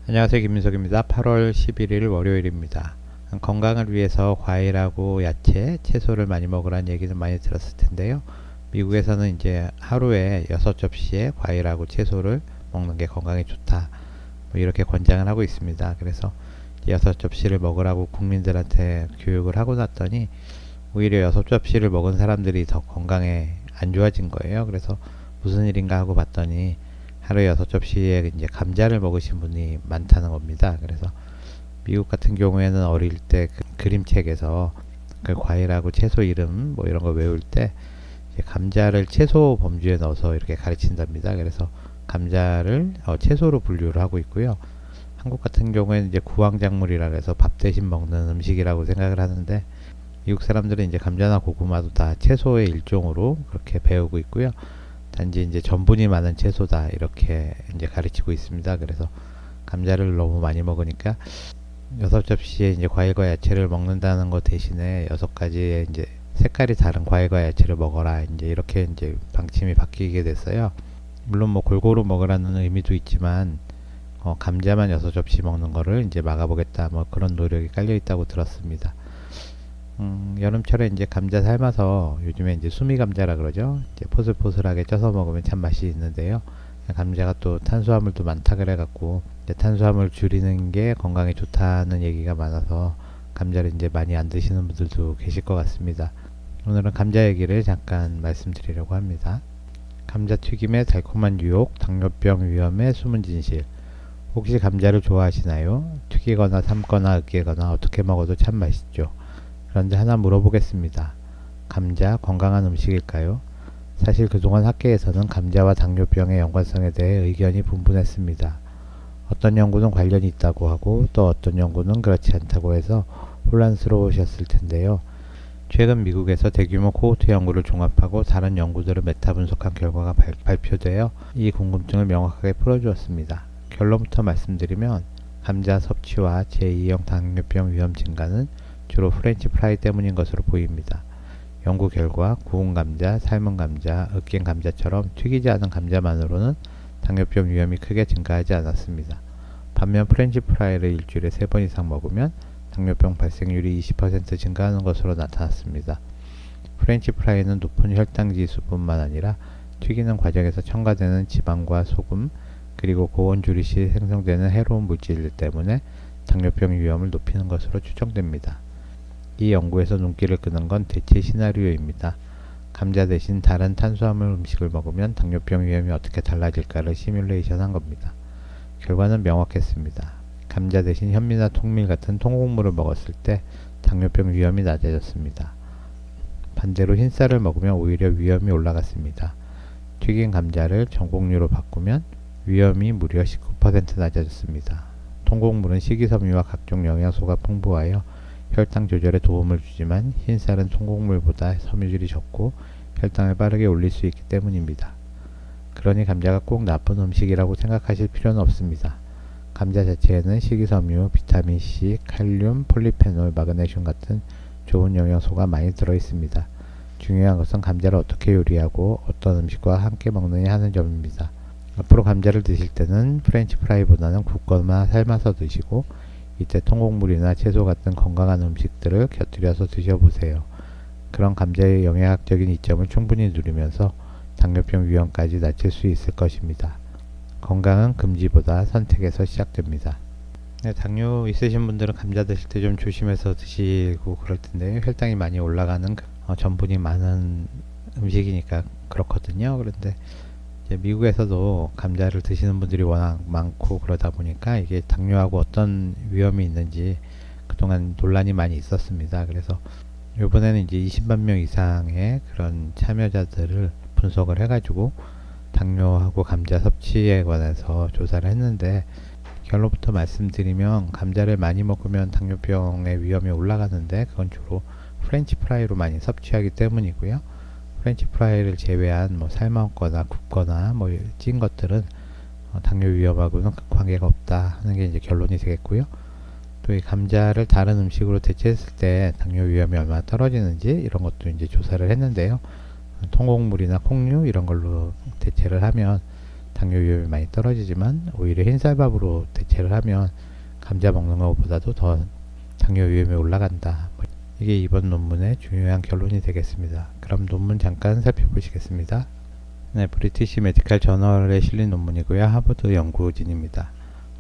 안녕하세요, 김민석입니다. 8월 11일 월요일입니다. 건강을 위해서 과일하고 야채, 채소를 많이 먹으라는 얘기는 많이 들었을 텐데요. 미국에서는 이제 하루에 6접시의 과일하고 채소를 먹는 게 건강에 좋다, 뭐 이렇게 권장을 하고 있습니다. 그래서 6접시를 먹으라고 국민들한테 교육을 하고 났더니 오히려 6접시를 먹은 사람들이 더 건강에 안 좋아진 거예요. 그래서 무슨 일인가 하고 봤더니 하루에 6접시에 이제 감자를 먹으신 분이 많다는 겁니다. 그래서 미국 같은 경우에는 어릴 때 그 그림책에서 그 과일하고 채소 이름 뭐 이런 거 외울 때 이제 감자를 채소 범주에 넣어서 이렇게 가르친답니다. 그래서 감자를 채소로 분류를 하고 있고요. 한국 같은 경우에는 이제 구황작물이라 해서 밥 대신 먹는 음식이라고 생각을 하는데, 미국 사람들은 이제 감자나 고구마도 다 채소의 일종으로 그렇게 배우고 있고요. 단지 이제 전분이 많은 채소다 이렇게 이제 가르치고 있습니다. 그래서 감자를 너무 많이 먹으니까 6접시에 이제 과일과 야채를 먹는다는 것 대신에 6가지의 이제 색깔이 다른 과일과 야채를 먹어라, 이제 이렇게 이제 방침이 바뀌게 됐어요. 물론 뭐 골고루 먹으라는 의미도 있지만 감자만 6접시 먹는 거를 이제 막아보겠다, 뭐 그런 노력이 깔려 있다고 들었습니다. 여름철에 이제 감자 삶아서 요즘에 이제 수미 감자라 그러죠. 이제 포슬포슬하게 쪄서 먹으면 참 맛이 있는데요. 감자가 또 탄수화물도 많다 그래갖고 이제 탄수화물 줄이는 게 건강에 좋다는 얘기가 많아서 감자를 이제 많이 안 드시는 분들도 계실 것 같습니다. 오늘은 감자 얘기를 잠깐 말씀드리려고 합니다. 감자튀김의 달콤한 유혹, 당뇨병 위험의 숨은 진실. 혹시 감자를 좋아하시나요? 튀기거나 삶거나 으깨거나 어떻게 먹어도 참 맛있죠. 그런데 하나 물어보겠습니다. 감자 건강한 음식일까요? 사실 그동안 학계에서는 감자와 당뇨병의 연관성에 대해 의견이 분분했습니다. 어떤 연구는 관련이 있다고 하고 또 어떤 연구는 그렇지 않다고 해서 혼란스러우셨을 텐데요. 최근 미국에서 대규모 코호트 연구를 종합하고 다른 연구들을 메타 분석한 결과가 발표되어 이 궁금증을 명확하게 풀어주었습니다. 결론부터 말씀드리면 감자 섭취와 제2형 당뇨병 위험 증가는 주로 프렌치 프라이 때문인 것으로 보입니다. 연구 결과 구운 감자, 삶은 감자, 으깬 감자처럼 튀기지 않은 감자만으로는 당뇨병 위험이 크게 증가하지 않았습니다. 반면 프렌치 프라이를 일주일에 3번 이상 먹으면 당뇨병 발생률이 20% 증가하는 것으로 나타났습니다. 프렌치 프라이는 높은 혈당 지수뿐만 아니라 튀기는 과정에서 첨가되는 지방과 소금, 그리고 고온 조리 시 생성되는 해로운 물질들 때문에 당뇨병 위험을 높이는 것으로 추정됩니다. 이 연구에서 눈길을 끄는 건 대체 시나리오입니다. 감자 대신 다른 탄수화물 음식을 먹으면 당뇨병 위험이 어떻게 달라질까를 시뮬레이션 한 겁니다. 결과는 명확했습니다. 감자 대신 현미나 통밀 같은 통곡물을 먹었을 때 당뇨병 위험이 낮아졌습니다. 반대로 흰쌀을 먹으면 오히려 위험이 올라갔습니다. 튀긴 감자를 전곡류로 바꾸면 위험이 무려 19% 낮아졌습니다. 통곡물은 식이섬유와 각종 영양소가 풍부하여 혈당 조절에 도움을 주지만 흰쌀은 통곡물보다 섬유질이 적고 혈당을 빠르게 올릴 수 있기 때문입니다. 그러니 감자가 꼭 나쁜 음식이라고 생각하실 필요는 없습니다. 감자 자체에는 식이섬유, 비타민C, 칼륨, 폴리페놀, 마그네슘 같은 좋은 영양소가 많이 들어있습니다. 중요한 것은 감자를 어떻게 요리하고 어떤 음식과 함께 먹느냐 하는 점입니다. 앞으로 감자를 드실 때는 프렌치 프라이보다는 굽거나 삶아서 드시고 이때 통곡물이나 채소 같은 건강한 음식들을 곁들여서 드셔보세요. 그런 감자의 영양학적인 이점을 충분히 누리면서 당뇨병 위험까지 낮출 수 있을 것입니다. 건강은 금지보다 선택에서 시작됩니다. 네, 당뇨 있으신 분들은 감자 드실 때 좀 조심해서 드시고 그럴 텐데, 혈당이 많이 올라가는 전분이 많은 음식이니까 그렇거든요. 그런데 미국에서도 감자를 드시는 분들이 워낙 많고 그러다 보니까 이게 당뇨하고 어떤 위험이 있는지 그동안 논란이 많이 있었습니다. 그래서 이번에는 이제 20만 명 이상의 그런 참여자들을 분석을 해가지고 당뇨하고 감자 섭취에 관해서 조사를 했는데, 결론부터 말씀드리면 감자를 많이 먹으면 당뇨병의 위험이 올라가는데 그건 주로 프렌치 프라이로 많이 섭취하기 때문이고요. 프렌치 프라이를 제외한 뭐 삶았거나 굽거나 뭐 찐 것들은 당뇨 위험하고는 관계가 없다 하는 게 이제 결론이 되겠고요. 또 이 감자를 다른 음식으로 대체했을 때 당뇨 위험이 얼마나 떨어지는지 이런 것도 이제 조사를 했는데요. 통곡물이나 콩류 이런 걸로 대체를 하면 당뇨 위험이 많이 떨어지지만 오히려 흰쌀밥으로 대체를 하면 감자 먹는 것보다도 더 당뇨 위험이 올라간다. 이게 이번 논문의 중요한 결론이 되겠습니다. 그럼 논문 잠깐 살펴보시겠습니다. 네, 브리티시 메디칼 저널에 실린 논문이고요. 하버드 연구진입니다.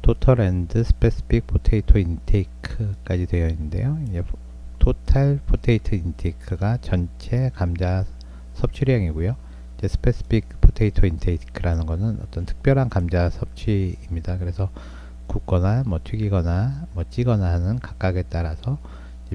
토탈 앤드 스페시픽 포테이토 인테이크까지 되어 있는데요. 이제 토탈 포테이토 인테이크가 전체 감자 섭취량이고요. 이제 스페시픽 포테이토 인테이크라는 것은 어떤 특별한 감자 섭취입니다. 그래서 굽거나 뭐 튀기거나 뭐 찌거나 하는 각각에 따라서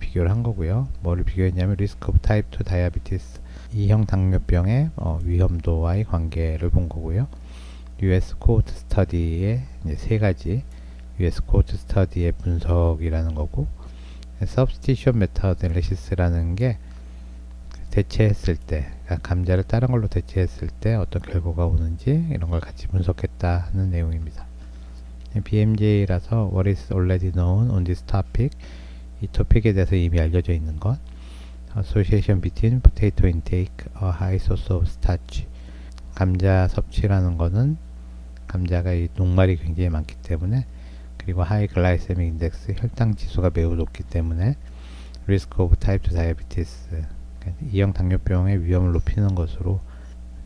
비교를 한 거고요. 뭐를 비교했냐면 리스크 오브 타입 2 다이아비티스 2형 당뇨병의 위험도와의 관계를 본 거고요. US 코호트 스터디의 이제 세 가지 US 코호트 스터디의 분석이라는 거고, substitution method analysis라는 게 대체했을 때, 그러니까 감자를 다른 걸로 대체했을 때 어떤 결과가 오는지 이런 걸 같이 분석했다는 내용입니다. BMJ라서 what is already known on this topic, 이 토픽에 대해서 이미 알려져 있는 것, association between potato intake, a high source of starch, 감자 섭취라는 것은 감자가 이 녹말이 굉장히 많기 때문에, 그리고 high glycemic index, 혈당 지수가 매우 높기 때문에 risk of type 2 diabetes, 그러니까 2형 당뇨병의 위험을 높이는 것으로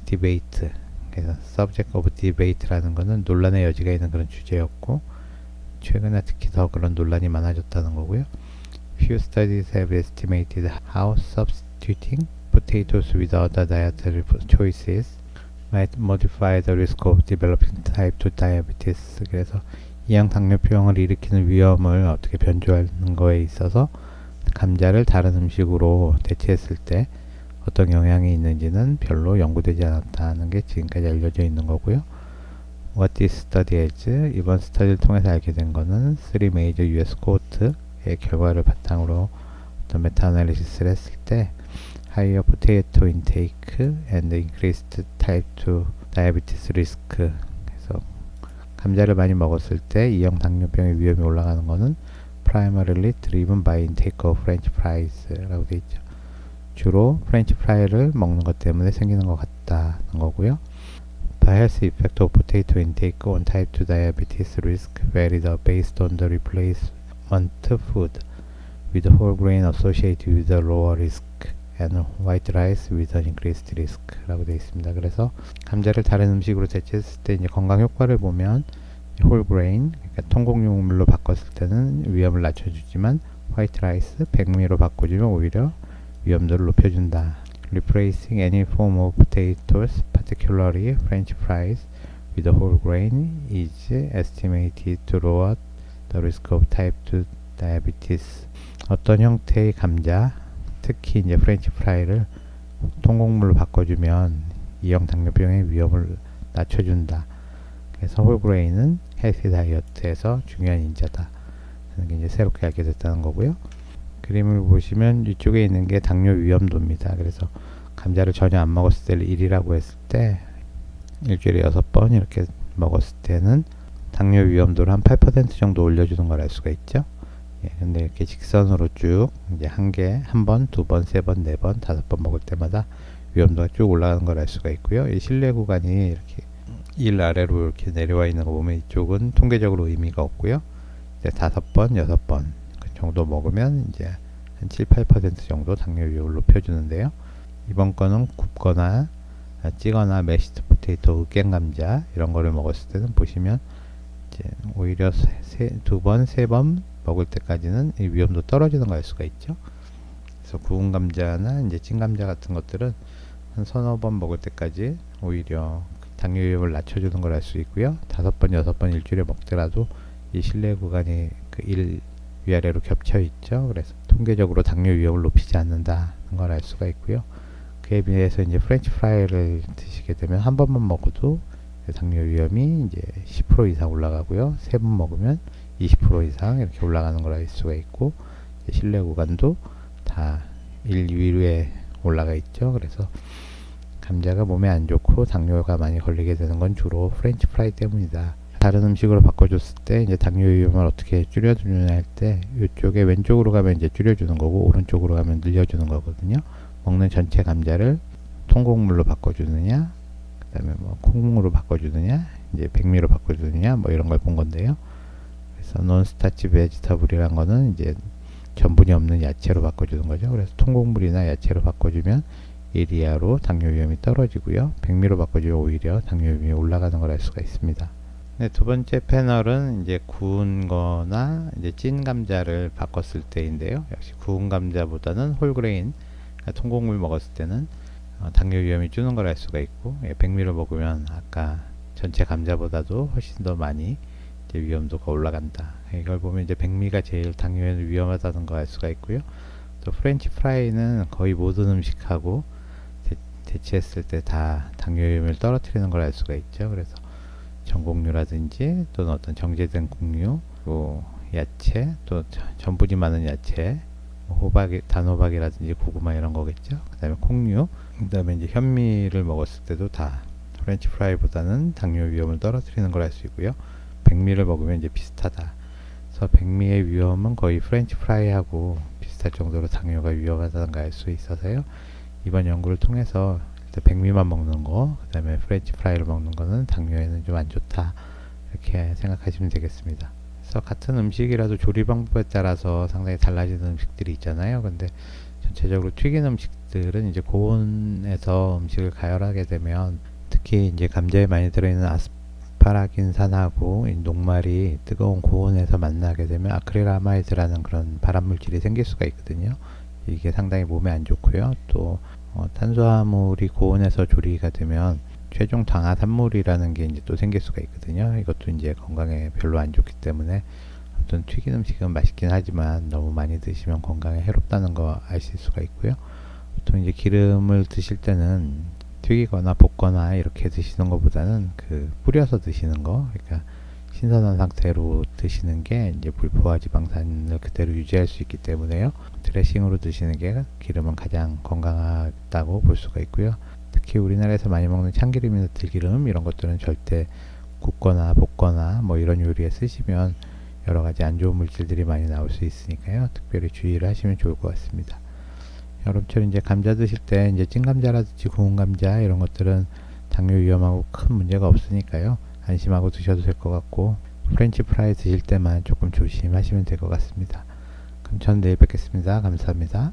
debate, 그래서 subject of debate라는 것은 논란의 여지가 있는 그런 주제였고, 최근에 특히 더 그런 논란이 많아졌다는 거고요. Few studies have estimated how substituting potatoes with other dietary choices might modify the risk of developing type 2 diabetes. 그래서 2형 당뇨병을 일으키는 위험을 어떻게 변조하는 거에 있어서 감자를 다른 음식으로 대체했을 때 어떤 영향이 있는지는 별로 연구되지 않았다는 게 지금까지 알려져 있는 거고요. What this study is, 이번 스터디를 통해서 알게 된 거는 3 major US cohort의 결과를 바탕으로 어떤 메타 아날리시스를 했을 때 higher potato intake and increased type 2 diabetes risk, 그래서 감자를 많이 먹었을 때 2형 당뇨병의 위험이 올라가는 것은 primarily driven by intake of French fries 라고 되어 있죠. 주로 프렌치 프라이를 먹는 것 때문에 생기는 것 같다는 거고요. The health effect of potato intake on type 2 diabetes risk varied based on the replacement food, with whole grain associated with a lower risk and white rice with an increased risk 라고 되어 있습니다. 그래서 감자를 다른 음식으로 대체했을 때 이제 건강 효과를 보면 whole grain, 그러니까 통곡용물로 바꿨을 때는 위험을 낮춰주지만 화이트 라이스, 백미로 바꿔주면 오히려 위험도를 높여준다. Replacing any form of potatoes, particularly French fries, with a whole grain is estimated to lower the risk of type 2 diabetes. 어떤 형태의 감자, 특히 이제 프렌치 프라이를 통곡물로 바꿔주면 2형 당뇨병의 위험을 낮춰준다. 그래서 홀그레인은 헬시 다이어트에서 중요한 인자다. 하는 게 이제 새롭게 알게 됐다는 거고요. 그림을 보시면 이쪽에 있는 게 당뇨 위험도입니다. 그래서 감자를 전혀 안 먹었을 때를 1이라고 했을 때 일주일에 6번 이렇게 먹었을 때는 당뇨 위험도를 한 8% 정도 올려주는 걸 알 수가 있죠. 예, 근데 이렇게 직선으로 쭉 이제 한 번, 두 번, 세 번, 네 번, 5번 먹을 때마다 위험도가 쭉 올라가는 걸 알 수가 있고요. 이 실내 구간이 이렇게 1 아래로 이렇게 내려와 있는 거 보면 이쪽은 통계적으로 의미가 없고요. 이제 5번, 6번 정도 먹으면 이제 한 7, 8% 정도 당뇨 위험을 높여주는데요. 이번 거는 굽거나 찌거나 메시드 포테이토, 으깬 감자 이런 거를 먹었을 때는 보시면 이제 오히려 2번, 3번 먹을 때까지는 이 위험도 떨어지는 걸 알 수가 있죠. 그래서 구운 감자나 이제 찐 감자 같은 것들은 한 서너 번 먹을 때까지 오히려 당뇨 위험을 낮춰주는 걸 알 수 있고요. 5번, 6번 일주일에 먹더라도 이 실내 구간이 그 1 위아래로 겹쳐 있죠. 그래서 통계적으로 당뇨 위험을 높이지 않는다는 걸 알 수가 있고요. 그에 비해서 이제 프렌치 프라이를 드시게 되면 한 번만 먹어도 당뇨 위험이 이제 10% 이상 올라가고요. 3번 먹으면 20% 이상 이렇게 올라가는 걸 알 수가 있고, 실내 구간도 다 1 위에 올라가 있죠. 그래서 감자가 몸에 안 좋고 당뇨가 많이 걸리게 되는 건 주로 프렌치 프라이 때문이다. 다른 음식으로 바꿔줬을 때 이제 당뇨 위험을 어떻게 줄여주느냐 할 때 이쪽에 왼쪽으로 가면 이제 줄여주는 거고 오른쪽으로 가면 늘려주는 거거든요. 먹는 전체 감자를 통곡물로 바꿔주느냐, 그다음에 뭐 콩으로 바꿔주느냐, 이제 백미로 바꿔주느냐, 뭐 이런 걸 본 건데요. 그래서 논스타치 베지터블이란 거는 이제 전분이 없는 야채로 바꿔주는 거죠. 그래서 통곡물이나 야채로 바꿔주면 1 이하로 당뇨 위험이 떨어지고요. 백미로 바꿔주면 오히려 당뇨 위험이 올라가는 걸 알 수가 있습니다. 네, 두 번째 패널은 이제 구운 거나 이제 찐 감자를 바꿨을 때인데요. 역시 구운 감자보다는 홀그레인, 그러니까 통곡물 먹었을 때는 당뇨 위험이 주는 걸 알 수가 있고, 백미로 먹으면 아까 전체 감자보다도 훨씬 더 많이 이제 위험도가 올라간다. 이걸 보면 이제 백미가 제일 당뇨에는 위험하다는 걸 알 수가 있고요. 또 프렌치 프라이는 거의 모든 음식하고 대체했을 때 다 당뇨 위험을 떨어뜨리는 걸 알 수가 있죠. 그래서 전곡류라든지 또는 어떤 정제된 곡류, 또 야채, 또 전분이 많은 야채, 호박, 단호박이라든지 고구마 이런 거겠죠. 그 다음에 콩류, 그 다음에 이제 현미를 먹었을 때도 다 프렌치 프라이보다는 당뇨 위험을 떨어뜨리는 걸 알 수 있고요. 백미를 먹으면 이제 비슷하다. 그래서 백미의 위험은 거의 프렌치 프라이하고 비슷할 정도로 당뇨가 위험하다는 걸 알 수 있어서요. 이번 연구를 통해서 백미만 먹는 거, 그 다음에 프렌치 프라이를 먹는 거는 당뇨에는 좀 안 좋다, 이렇게 생각하시면 되겠습니다. 그래서 같은 음식이라도 조리 방법에 따라서 상당히 달라지는 음식들이 있잖아요. 근데 전체적으로 튀긴 음식들은 이제 고온에서 음식을 가열하게 되면, 특히 이제 감자에 많이 들어있는 아스파라긴산하고 이 녹말이 뜨거운 고온에서 만나게 되면 아크릴아마이드라는 그런 발암물질이 생길 수가 있거든요. 이게 상당히 몸에 안 좋고요. 또 탄수화물이 고온에서 조리가 되면 최종 당화산물이라는 게 이제 또 생길 수가 있거든요. 이것도 이제 건강에 별로 안 좋기 때문에 어떤 튀긴 음식은 맛있긴 하지만 너무 많이 드시면 건강에 해롭다는 거 아실 수가 있고요. 보통 이제 기름을 드실 때는 튀기거나 볶거나 이렇게 드시는 것보다는 그 뿌려서 드시는 거, 그러니까 신선한 상태로 드시는 게 이제 불포화 지방산을 그대로 유지할 수 있기 때문에요. 드레싱으로 드시는 게 기름은 가장 건강하다고 볼 수가 있고요. 특히 우리나라에서 많이 먹는 참기름이나 들기름 이런 것들은 절대 굽거나 볶거나 뭐 이런 요리에 쓰시면 여러 가지 안 좋은 물질들이 많이 나올 수 있으니까요. 특별히 주의를 하시면 좋을 것 같습니다. 여러분처럼 이제 감자 드실 때 이제 찐 감자라든지 구운 감자 이런 것들은 당뇨 위험하고 큰 문제가 없으니까요. 안심하고 드셔도 될 것 같고, 프렌치 프라이 드실 때만 조금 조심하시면 될 것 같습니다. 그럼 전 내일 뵙겠습니다. 감사합니다.